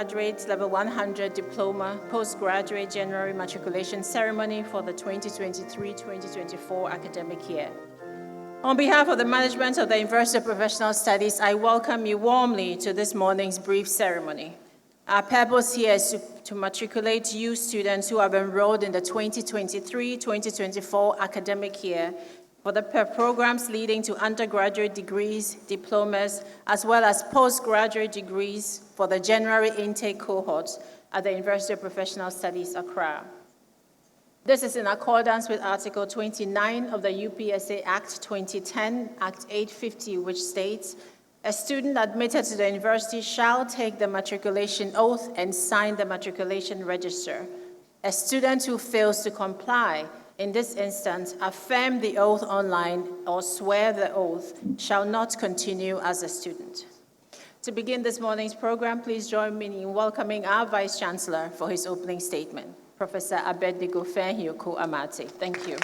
undergraduate level 100 diploma postgraduate January matriculation ceremony for the 2023-2024 academic year. On behalf of the management of the University of Professional Studies, I welcome you warmly to this morning's brief ceremony. Our purpose here is to matriculate you students who have enrolled in the 2023-2024 academic year for the programs leading to undergraduate degrees, diplomas, as well as postgraduate degrees for the January intake cohorts at the University of Professional Studies, Accra. This is in accordance with Article 29 of the UPSA Act 2010, Act 850, which states, a student admitted to the university shall take the matriculation oath and sign the matriculation register. A student who fails to comply, in this instance, affirm the oath online or swear the oath, shall not continue as a student. To begin this morning's program, please join me in welcoming our Vice Chancellor for his opening statement, Professor Abednego Fenhioko Amate. Thank you.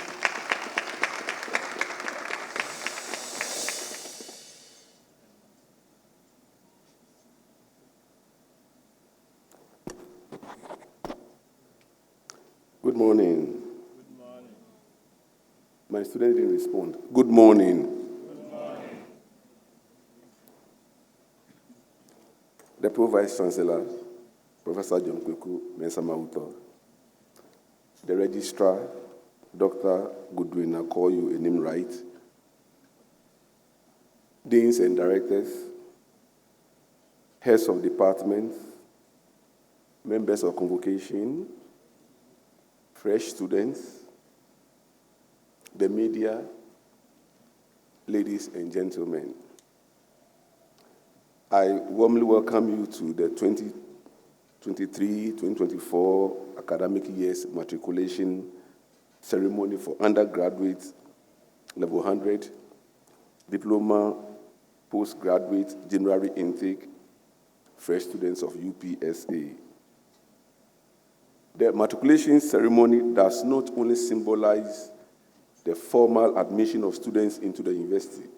Good morning. My student didn't respond. Good morning. Good morning. The Pro-Vice Chancellor, Professor John Kweku Mensah-Mawuto, the Registrar, Dr. Goodwin Akoyu Enim Wright, Deans and Directors, Heads of Departments, Members of Convocation, fresh students, the media, ladies and gentlemen, I warmly welcome you to the 2023-2024 academic year's matriculation ceremony for undergraduate level 100, diploma, postgraduate, January intake, fresh students of UPSA. The matriculation ceremony does not only symbolize the formal admission of students into the university.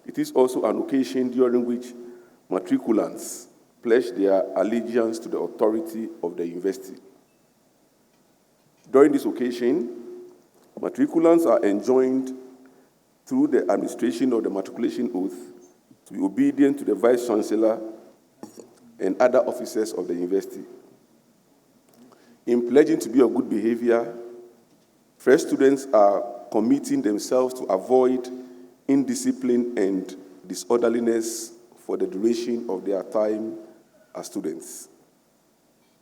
It is also an occasion during which matriculants pledge their allegiance to the authority of the university. During this occasion, matriculants are enjoined through the administration of the matriculation oath to be obedient to the Vice Chancellor and other officers of the university. In pledging to be of good behavior, fresh students are committing themselves to avoid indiscipline and disorderliness for the duration of their time as students.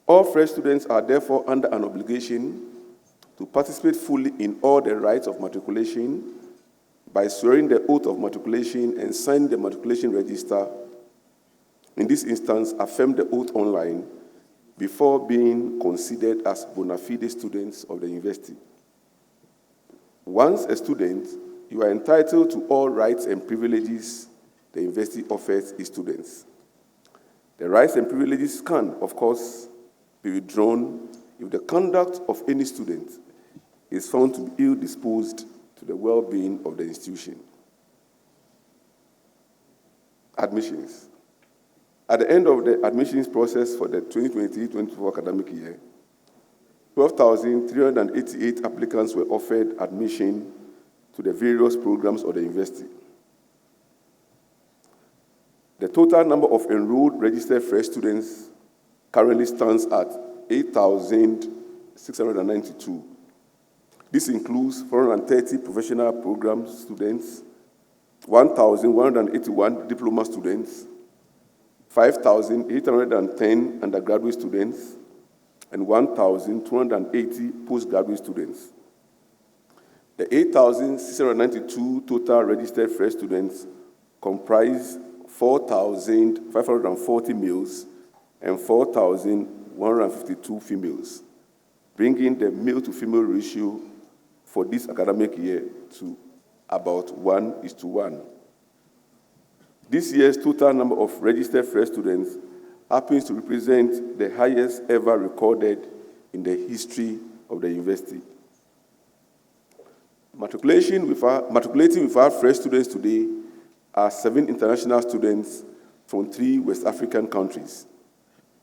All fresh students are therefore under an obligation to participate fully in all the rites of matriculation by swearing the oath of matriculation and signing the matriculation register. In this instance, affirm the oath online before being considered as bona fide students of the university. Once a student, you are entitled to all rights and privileges the university offers its students. The rights and privileges can, of course, be withdrawn if the conduct of any student is found to be ill-disposed to the well-being of the institution. Admissions. At the end of the admissions process for the 2023-24 academic year, 12,388 applicants were offered admission to the various programs of the university. The total number of enrolled registered fresh students currently stands at 8,692. This includes 430 professional program students, 1,181 diploma students, 5,810 undergraduate students, and 1,280 postgraduate students. The 8,692 total registered fresh students comprise 4,540 males and 4,152 females, bringing the male-to-female ratio for this academic year to about 1:1. This year's total number of registered fresh students happens to represent the highest ever recorded in the history of the university. Matriculating with our fresh students today are 7 international students from 3 West African countries.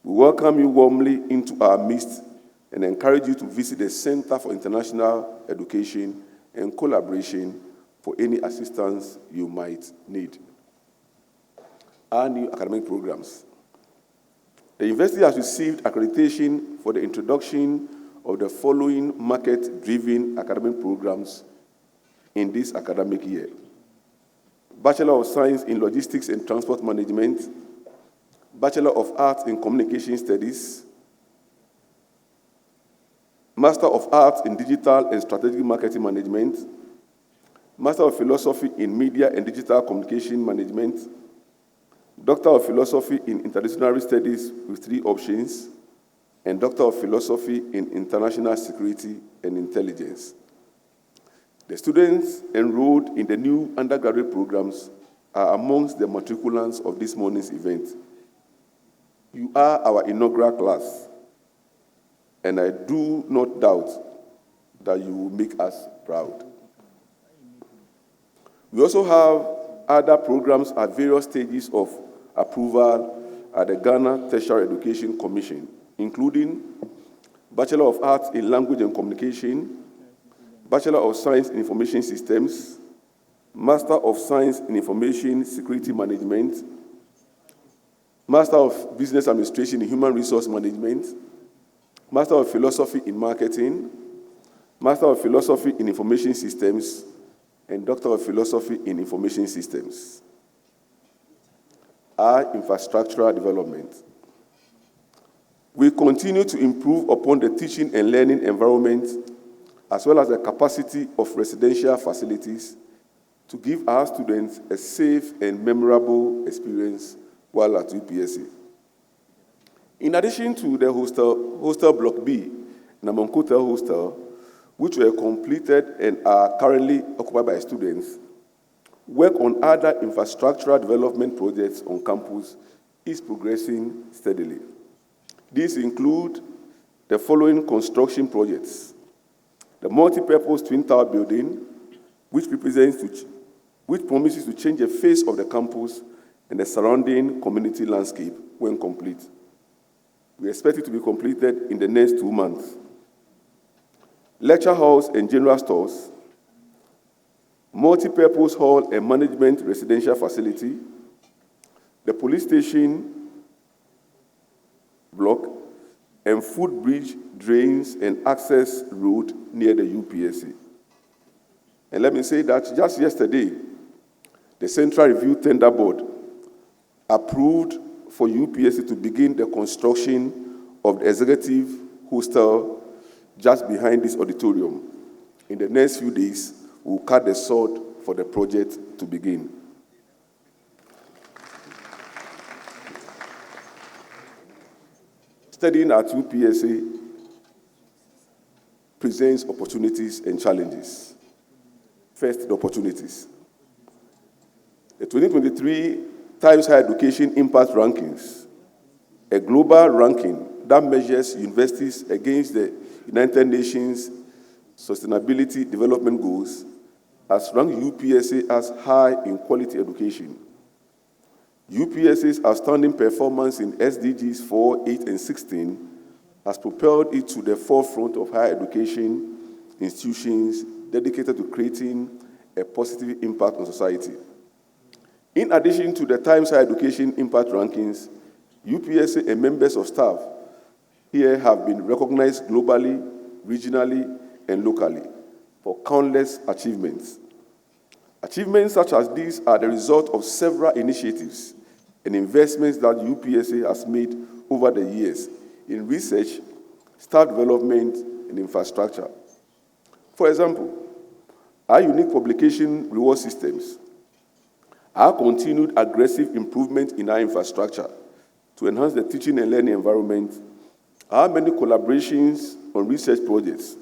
We welcome you warmly into our midst and encourage you to visit the Center for International Education and Collaboration for any assistance you might need. Our new academic programs. The university has received accreditation for the introduction of the following market-driven academic programs in this academic year: Bachelor of Science in Logistics and Transport Management, Bachelor of Arts in Communication Studies, Master of Arts in Digital and Strategic Marketing Management, Master of Philosophy in Media and Digital Communication Management, Doctor of Philosophy in Interdisciplinary Studies with 3 options, and Doctor of Philosophy in International Security and Intelligence. The students enrolled in the new undergraduate programs are amongst the matriculants of this morning's event. You are our inaugural class, and I do not doubt that you will make us proud. We also have other programs at various stages of approval at the Ghana Tertiary Education Commission, including Bachelor of Arts in Language and Communication, Bachelor of Science in Information Systems, Master of Science in Information Security Management, Master of Business Administration in Human Resource Management, Master of Philosophy in Marketing, Master of Philosophy in Information Systems, and Doctor of Philosophy in Information Systems. Our infrastructural development. We continue to improve upon the teaching and learning environment as well as the capacity of residential facilities to give our students a safe and memorable experience while at UPSA. In addition to the hostel Block B, Namankotel Hostel, which were completed and are currently occupied by students, work on other infrastructural development projects on campus is progressing steadily. These include the following construction projects: the multi-purpose Twin Tower building, which promises to change the face of the campus and the surrounding community landscape when complete. We expect it to be completed in the next 2 months. Lecture halls and general stores, multi-purpose hall and management residential facility, the police station block, and footbridge, drains, and access road near the UPSA. And let me say that just yesterday, the Central Review Tender Board approved for UPSA to begin the construction of the executive hostel just behind this auditorium. In the next few days, we'll cut the sod for the project to begin. Studying at UPSA presents opportunities and challenges. First, the opportunities. The 2023 Times Higher Education Impact Rankings, a global ranking that measures universities against the United Nations Sustainability Development Goals, has ranked UPSA as high in quality education. UPSA's outstanding performance in SDGs 4, 8, and 16 has propelled it to the forefront of higher education institutions dedicated to creating a positive impact on society. In addition to the Times Higher Education Impact Rankings, UPSA and members of staff here have been recognized globally, regionally, and locally for countless achievements. Achievements such as these are the result of several initiatives and investments that UPSA has made over the years in research, staff development, and infrastructure. For example, our unique publication reward systems, our continued aggressive improvement in our infrastructure to enhance the teaching and learning environment, our many collaborations on research projects,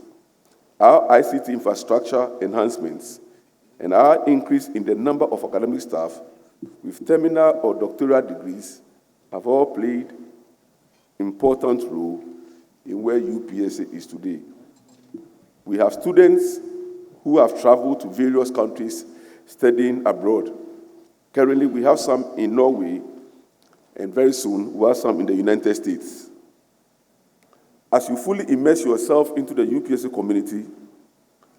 our ICT infrastructure enhancements, and our increase in the number of academic staff with terminal or doctoral degrees have all played an important role in where UPSA is today. We have students who have traveled to various countries studying abroad. Currently, we have some in Norway, and very soon we'll have some in the United States. As you fully immerse yourself into the UPSA community,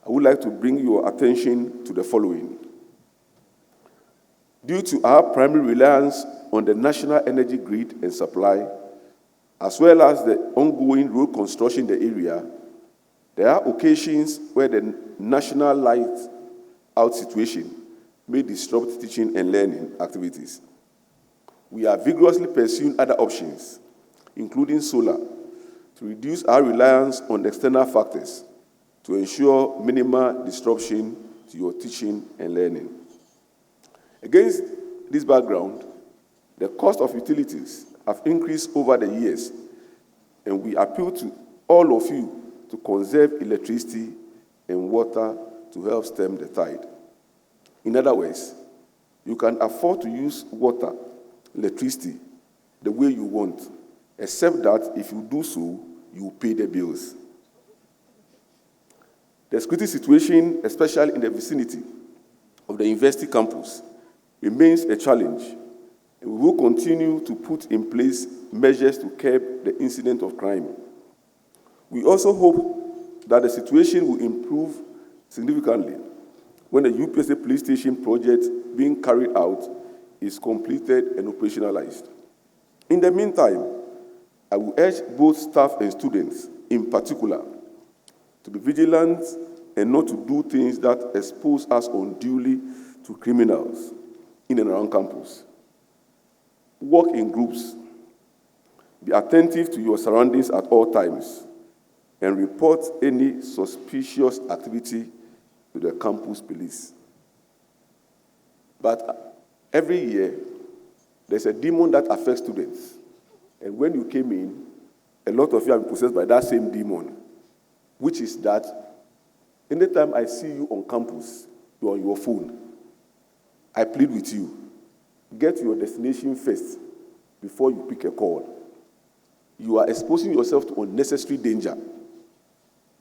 I would like to bring your attention to the following. Due to our primary reliance on the national energy grid and supply, as well as the ongoing road construction in the area, there are occasions where the national light out situation may disrupt teaching and learning activities. We are vigorously pursuing other options, including solar, to reduce our reliance on external factors to ensure minimal disruption to your teaching and learning. Against this background, the cost of utilities have increased over the years, and we appeal to all of you to conserve electricity and water to help stem the tide. In other words, you can afford to use water, electricity, the way you want, except that if you do so, you will pay the bills. The security situation, especially in the vicinity of the university campus, remains a challenge, and we will continue to put in place measures to curb the incidence of crime. We also hope that the situation will improve significantly when the UPSA police station project being carried out is completed and operationalized. In the meantime, I will urge both staff and students, in particular, to be vigilant and not to do things that expose us unduly to criminals in and around campus. Work in groups. Be attentive to your surroundings at all times and report any suspicious activity to the campus police. But every year, there's a demon that affects students. And when you came in, a lot of you have been possessed by that same demon, which is that anytime I see you on campus, you're on your phone. I plead with you, get to your destination first before you pick a call. You are exposing yourself to unnecessary danger.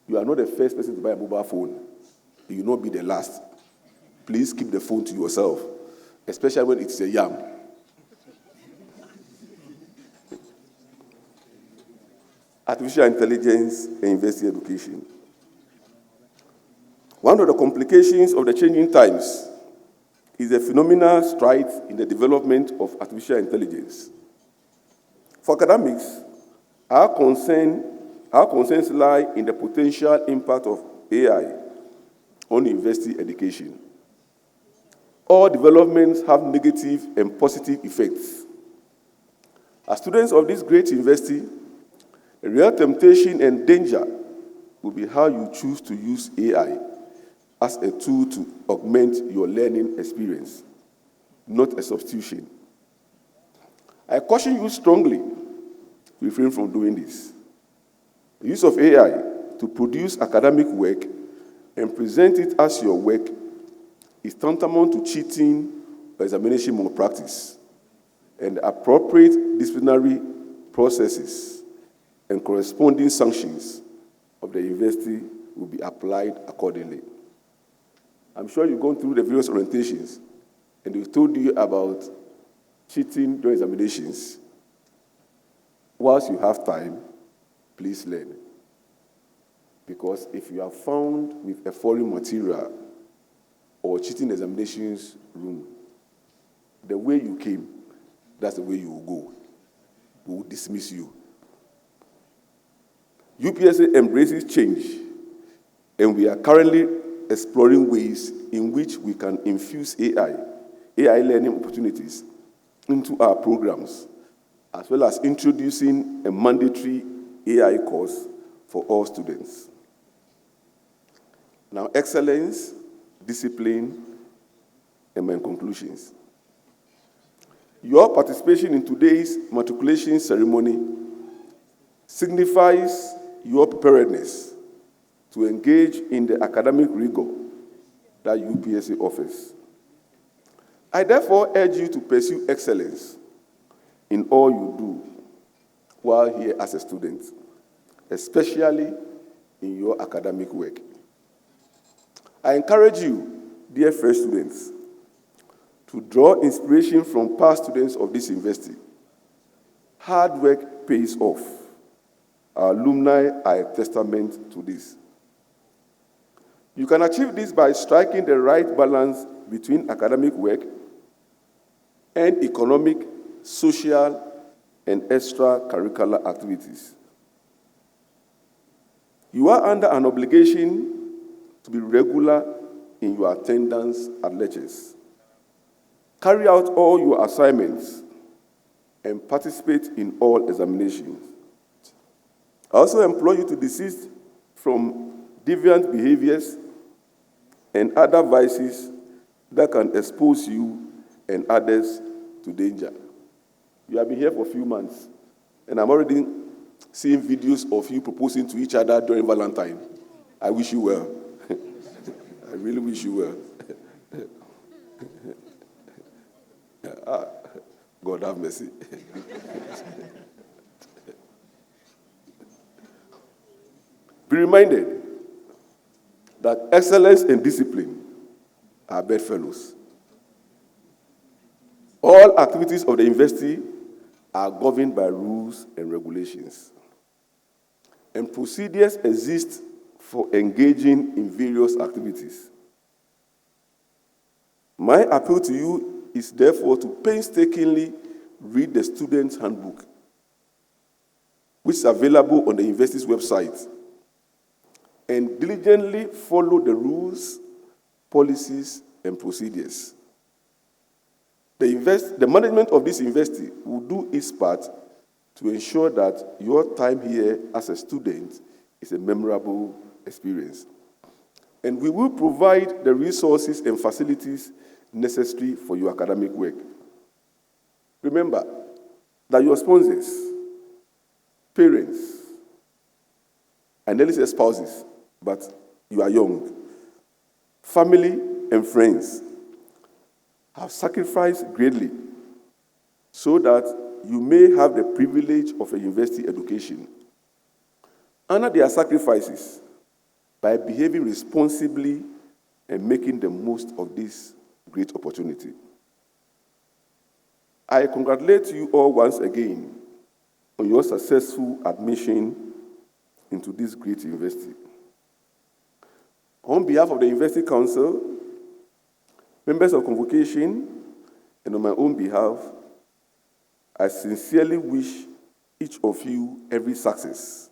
You are not the first person to buy a mobile phone. You will not be the last. Please keep the phone to yourself, especially when it's a yam. Artificial intelligence and university education. One of the complications of the changing times is the phenomenal strides in the development of artificial intelligence. For academics, our concerns lie in the potential impact of AI on university education. All developments have negative and positive effects. As students of this great university, a real temptation and danger will be how you choose to use AI as a tool to augment your learning experience, not a substitution. I caution you strongly to refrain from doing this. The use of AI to produce academic work and present it as your work is tantamount to cheating or examination malpractice, and appropriate disciplinary processes and corresponding sanctions of the university will be applied accordingly. I'm sure you've gone through the various orientations, and they've told you about cheating during examinations. Whilst you have time, please learn. Because if you are found with a foreign material or cheating examinations room, the way you came, that's the way you will go. We will dismiss you. UPSA embraces change, and we are currently exploring ways in which we can infuse AI learning opportunities into our programs, as well as introducing a mandatory AI course for all students. Now, excellence, discipline, and my conclusions. Your participation in today's matriculation ceremony signifies your preparedness to engage in the academic rigor that UPSA offers. I therefore urge you to pursue excellence in all you do while here as a student, especially in your academic work. I encourage you, dear fresh students, to draw inspiration from past students of this university Hard work pays off. Our alumni are a testament to this. You can achieve this by striking the right balance between academic work and economic, social, and extracurricular activities. You are under an obligation to be regular in your attendance at lectures. Carry out all your assignments and participate in all examinations. I also implore you to desist from deviant behaviors and other vices that can expose you and others to danger. You have been here for a few months, and I'm already seeing videos of you proposing to each other during Valentine. I wish you well. I really wish you well. God have mercy. Be reminded that excellence and discipline are bedfellows. All activities of the university are governed by rules and regulations, and procedures exist for engaging in various activities. My appeal to you is therefore to painstakingly read the Student's Handbook, which is available on the university's website, and diligently follow the rules, policies, and procedures. The management of this university will do its part to ensure that your time here as a student is a memorable experience. And we will provide the resources and facilities necessary for your academic work. Remember that your sponsors, parents, and nearly say spouses, but you are young, family and friends have sacrificed greatly so that you may have the privilege of a university education. Honor their sacrifices by behaving responsibly and making the most of this great opportunity. I congratulate you all once again on your successful admission into this great university. On behalf of the University Council, members of convocation, and on my own behalf, I sincerely wish each of you every success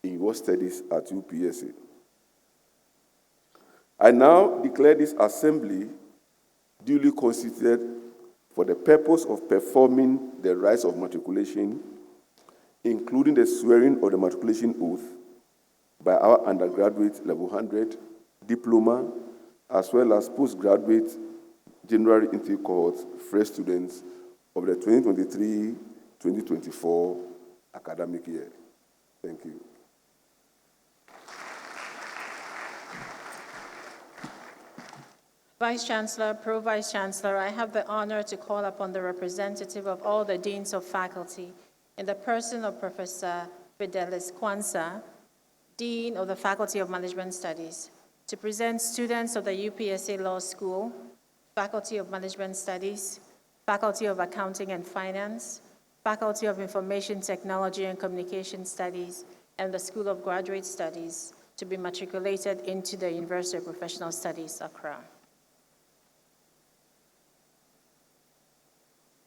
in your studies at UPSA. I now declare this assembly duly constituted for the purpose of performing the rites of matriculation, including the swearing of the matriculation oath by our undergraduate level 100, diploma, as well as postgraduate general intake cohort fresh students of the 2023-2024 academic year. Thank you. Vice Chancellor, Pro-Vice Chancellor, I have the honor to call upon the representative of all the deans of faculty in the person of Professor Fidelis Kwanzaa, Dean of the Faculty of Management Studies, to present students of the UPSA Law School, Faculty of Management Studies, Faculty of Accounting and Finance, Faculty of Information Technology and Communication Studies, and the School of Graduate Studies to be matriculated into the University of Professional Studies, Accra.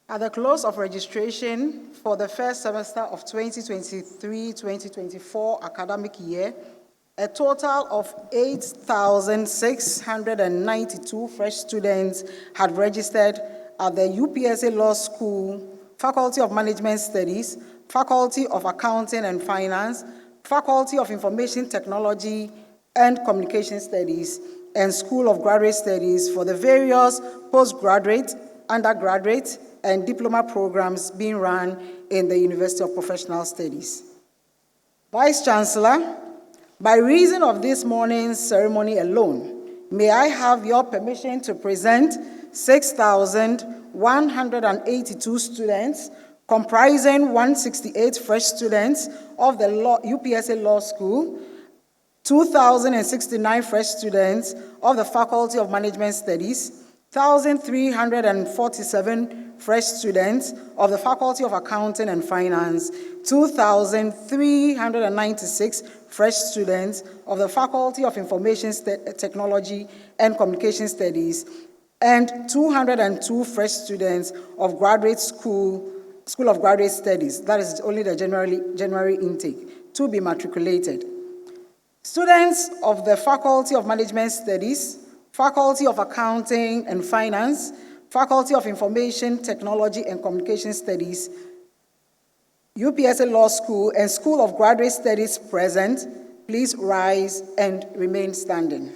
At the close of registration for the first semester of 2023-2024 academic year, a total of 8,692 fresh students had registered at the UPSA Law School, Faculty of Management Studies, Faculty of Accounting and Finance, Faculty of Information Technology and Communication Studies, and School of Graduate Studies for the various postgraduate, undergraduate, and diploma programs being run in the University of Professional Studies. Vice Chancellor, by reason of this morning's ceremony alone, may I have your permission to present 6,182 students, comprising 168 fresh students of the UPSA Law School, 2,069 fresh students of the Faculty of Management Studies, 1,347 fresh students of the Faculty of Accounting and Finance, 2,396 fresh students of the Faculty of Information Technology and Communication Studies, and 202 fresh students of School of Graduate Studies. That is only the January intake, to be matriculated. Students of the Faculty of Management Studies, Faculty of Accounting and Finance, Faculty of Information Technology and Communication Studies, UPSA Law School, and School of Graduate Studies present, please rise and remain standing.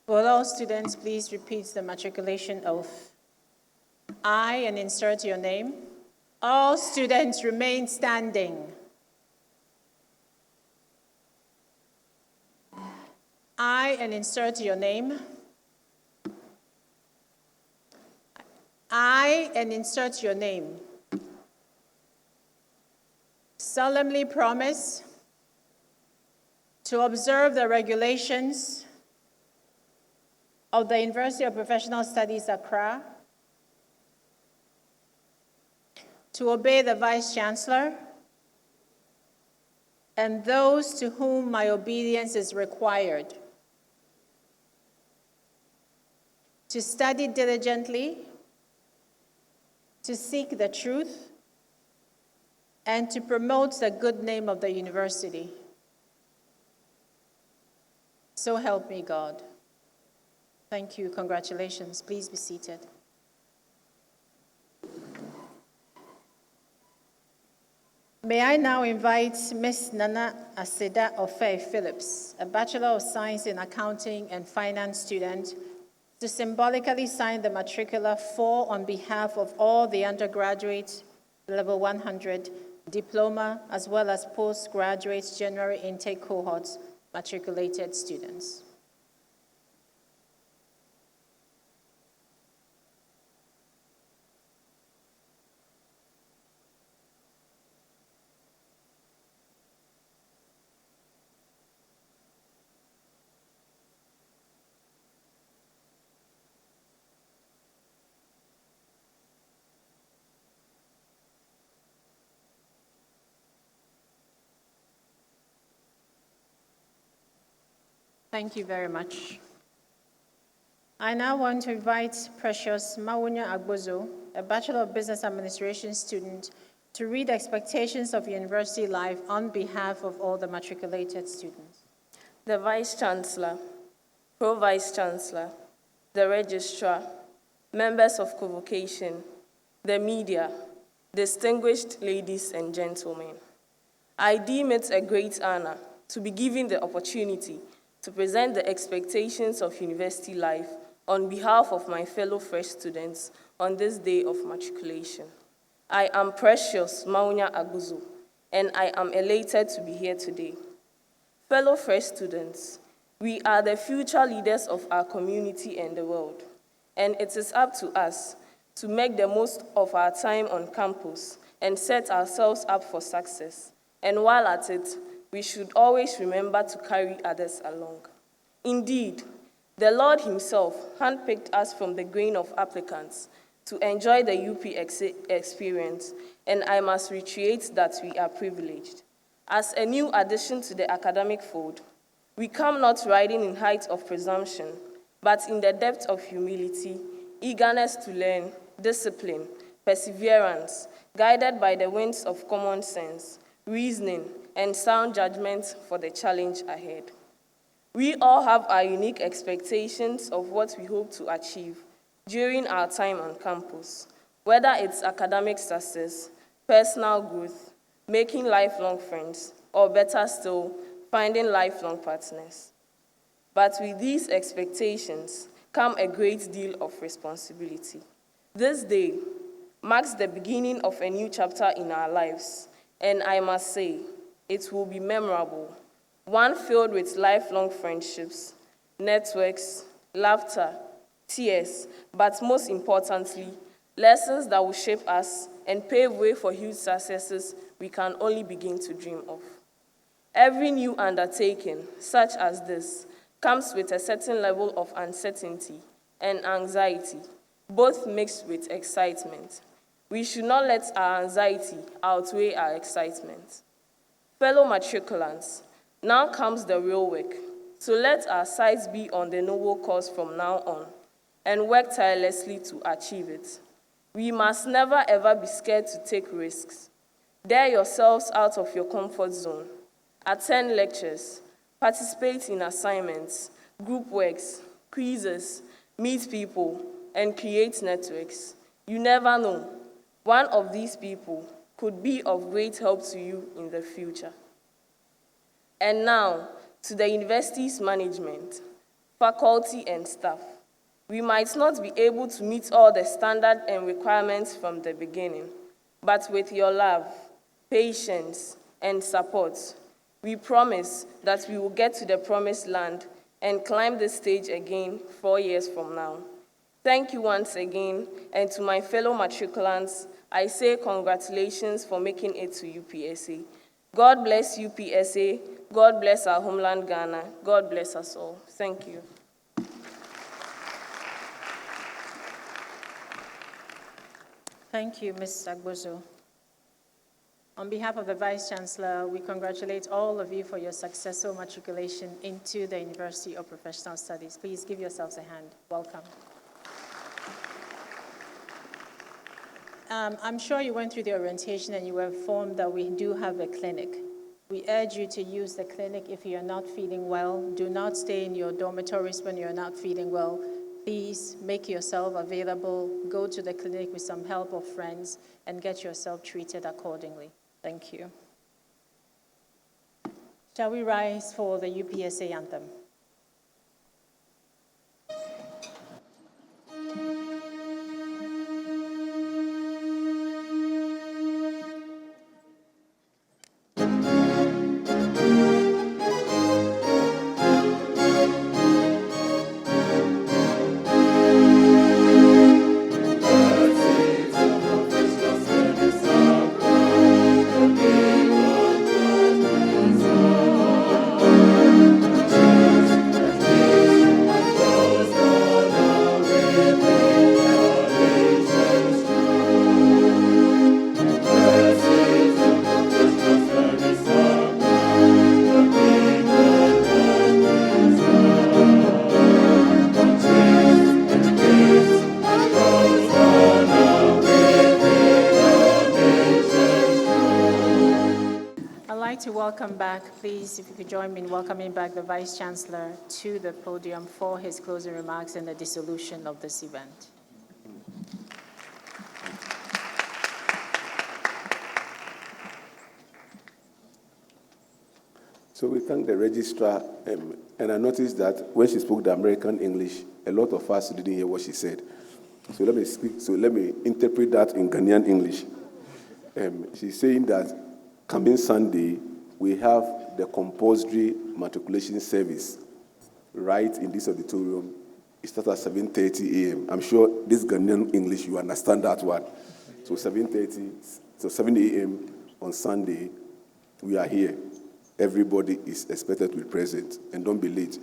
Will all students please repeat the matriculation oath? I, and insert your name. All students remain standing. I, and insert your name. I, and insert your name. Solemnly promise to observe the regulations of the University of Professional Studies, Accra, to obey the Vice Chancellor and those to whom my obedience is required, to study diligently, to seek the truth, and to promote the good name of the university. So help me God. Thank you. Congratulations. Please be seated. May I now invite Ms. Nana Aseda Ofe Phillips, a Bachelor of Science in Accounting and Finance student, to symbolically sign the matricular for on behalf of all the undergraduate level 100 diploma as well as postgraduate January intake cohorts matriculated students. Thank you very much. I now want to invite Precious Mawunya Agbozo, a Bachelor of Business Administration student, to read expectations of university life on behalf of all the matriculated students. The Vice Chancellor, Pro-Vice Chancellor, the Registrar, members of convocation, the media, distinguished ladies and gentlemen. I deem it a great honor to be given the opportunity to present the expectations of university life on behalf of my fellow fresh students on this day of matriculation. I am Precious Mawunya Agbozo, and I am elated to be here today. Fellow fresh students, we are the future leaders of our community and the world, and it is up to us to make the most of our time on campus and set ourselves up for success. And while at it, we should always remember to carry others along. Indeed, the Lord himself handpicked us from the grain of applicants to enjoy the UPSA experience, and I must reiterate that we are privileged. As a new addition to the academic fold, we come not riding in height of presumption, but in the depth of humility, eagerness to learn, discipline, perseverance, guided by the winds of common sense, reasoning, and sound judgment for the challenge ahead. We all have our unique expectations of what we hope to achieve during our time on campus, whether it's academic success, personal growth, making lifelong friends, or better still, finding lifelong partners. But with these expectations come a great deal of responsibility. This day marks the beginning of a new chapter in our lives, and I must say, it will be memorable, one filled with lifelong friendships, networks, laughter, tears, but most importantly, lessons that will shape us and pave way for huge successes we can only begin to dream of. Every new undertaking, such as this, comes with a certain level of uncertainty and anxiety, both mixed with excitement. We should not let our anxiety outweigh our excitement. Fellow matriculants, now comes the real work. So let our sights be on the noble cause from now on, and work tirelessly to achieve it. We must never ever be scared to take risks. Dare yourselves out of your comfort zone. Attend lectures, participate in assignments, group works, quizzes, meet people, and create networks. You never know. One of these people could be of great help to you in the future. And now, to the university's management, faculty, and staff. We might not be able to meet all the standards and requirements from the beginning, but with your love, patience, and support, we promise that we will get to the promised land and climb the stage again 4 years from now. Thank you once again, and to my fellow matriculants, I say congratulations for making it to UPSA. God bless UPSA. God bless our homeland, Ghana. God bless us all. Thank you. Thank you, Ms. Agbozo. On behalf of the Vice Chancellor, we congratulate all of you for your successful matriculation into the University of Professional Studies. Please give yourselves a hand. Welcome. I'm sure you went through the orientation and you were informed that we do have a clinic. We urge you to use the clinic if you're not feeling well. Do not stay in your dormitories when you're not feeling well. Please make yourself available, go to the clinic with some help of friends, and get yourself treated accordingly. Thank you. Shall we rise for the UPSA anthem? Welcome back. Please, if you could join me in welcoming back the Vice Chancellor to the podium for his closing remarks and the dissolution of this event. So we thank the registrar, and I noticed that when she spoke the American English, a lot of us didn't hear what she said. So let me interpret that in Ghanaian English. She's saying that coming Sunday, we have the compulsory matriculation service right in this auditorium. It starts at 7:30 a.m. I'm sure this Ghanaian English, you understand that one. So 7 a.m. on Sunday, we are here. Everybody is expected to be present, and don't be late.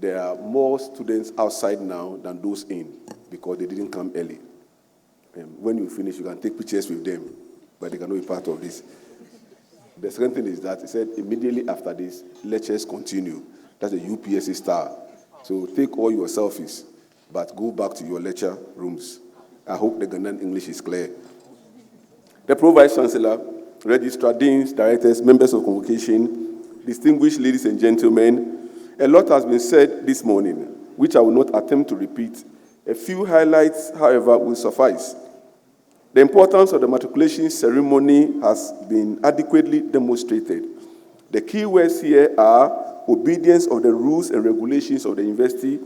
There are more students outside now than those in because they didn't come early. When you finish, you can take pictures with them, but they cannot be part of this. The second thing is that he said immediately after this, lectures continue. That's a UPSA style. So take all your selfies, but go back to your lecture rooms. I hope the Ghanaian English is clear. The Pro-Vice Chancellor, Registrar, Deans, Directors, Members of Convocation, distinguished ladies and gentlemen, a lot has been said this morning, which I will not attempt to repeat. A few highlights, however, will suffice. The importance of the matriculation ceremony has been adequately demonstrated. The key words here are obedience of the rules and regulations of the university,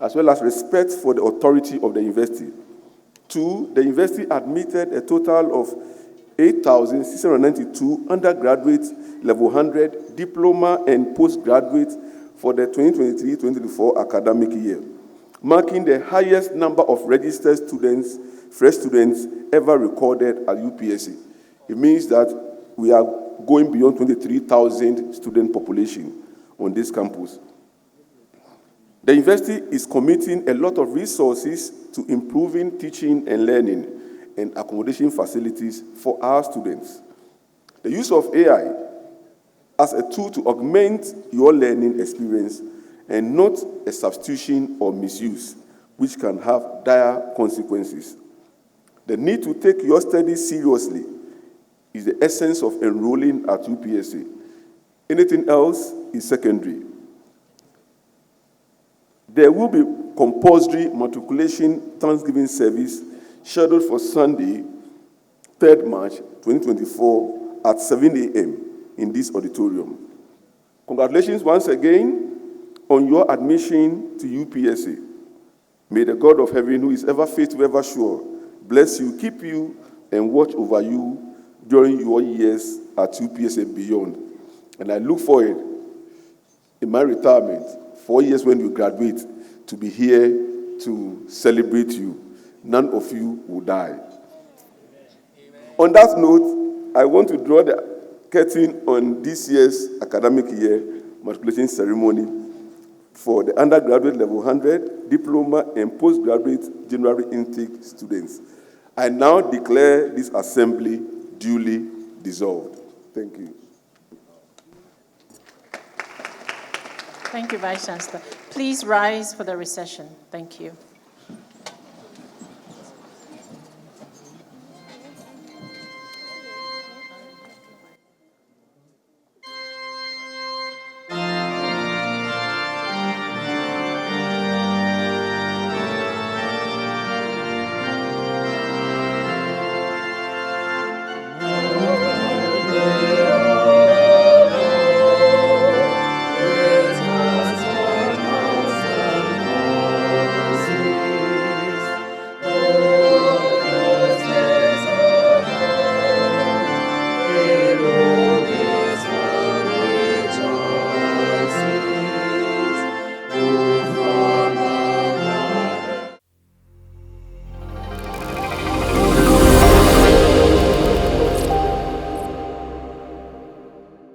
as well as respect for the authority of the university. 2, the university admitted a total of 8,692 undergraduates, level 100, diploma, and postgraduates for the 2023-2024 academic year, marking the highest number of registered students, fresh students, ever recorded at UPSA. It means that we are going beyond 23,000 student population on this campus. The university is committing a lot of resources to improving teaching and learning and accommodation facilities for our students. The use of AI as a tool to augment your learning experience and not a substitution or misuse, which can have dire consequences. The need to take your studies seriously is the essence of enrolling at UPSA. Anything else is secondary. There will be compulsory matriculation Thanksgiving service scheduled for Sunday, 3rd March 2024 at 7 a.m. in this auditorium. Congratulations once again on your admission to UPSA. May the God of heaven, who is ever faithful, ever sure, bless you, keep you, and watch over you during your years at UPSA beyond. And I look forward, in my retirement, 4 years when you graduate, to be here to celebrate you. None of you will die. On that note, I want to draw the curtain on this year's academic year matriculation ceremony for the undergraduate level 100, diploma, and postgraduate general intake students. I now declare this assembly duly dissolved. Thank you. Thank you, Vice Chancellor. Please rise for the recession. Thank you.